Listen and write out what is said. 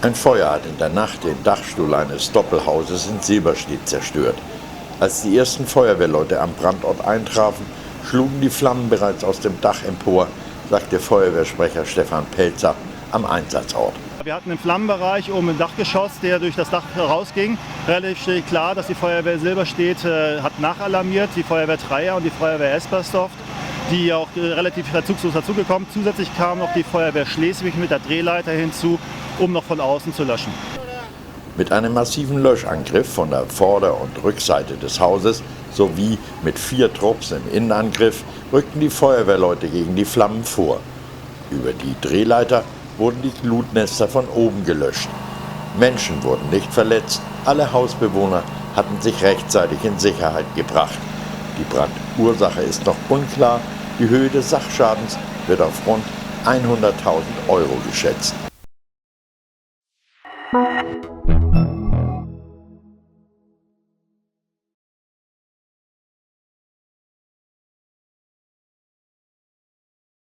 Ein Feuer hat in der Nacht den Dachstuhl eines Doppelhauses in Silberstedt zerstört. Als die ersten Feuerwehrleute am Brandort eintrafen, schlugen die Flammen bereits aus dem Dach empor, sagte Feuerwehrsprecher Stefan Pelzer am Einsatzort. Wir hatten einen Flammenbereich oben im Dachgeschoss, der durch das Dach herausging. Relativ schnell klar, dass die Feuerwehr Silberstedt hat nachalarmiert, die Feuerwehr Treier und die Feuerwehr Espersdorf, die auch relativ verzugslos dazugekommen. Zusätzlich kam noch die Feuerwehr Schleswig mit der Drehleiter hinzu, um noch von außen zu löschen. Mit einem massiven Löschangriff von der Vorder- und Rückseite des Hauses sowie mit 4 Trupps im Innenangriff rückten die Feuerwehrleute gegen die Flammen vor. Über die Drehleiter wurden die Glutnester von oben gelöscht. Menschen wurden nicht verletzt, alle Hausbewohner hatten sich rechtzeitig in Sicherheit gebracht. Die Brandursache ist noch unklar, die Höhe des Sachschadens wird auf rund 100.000 € geschätzt.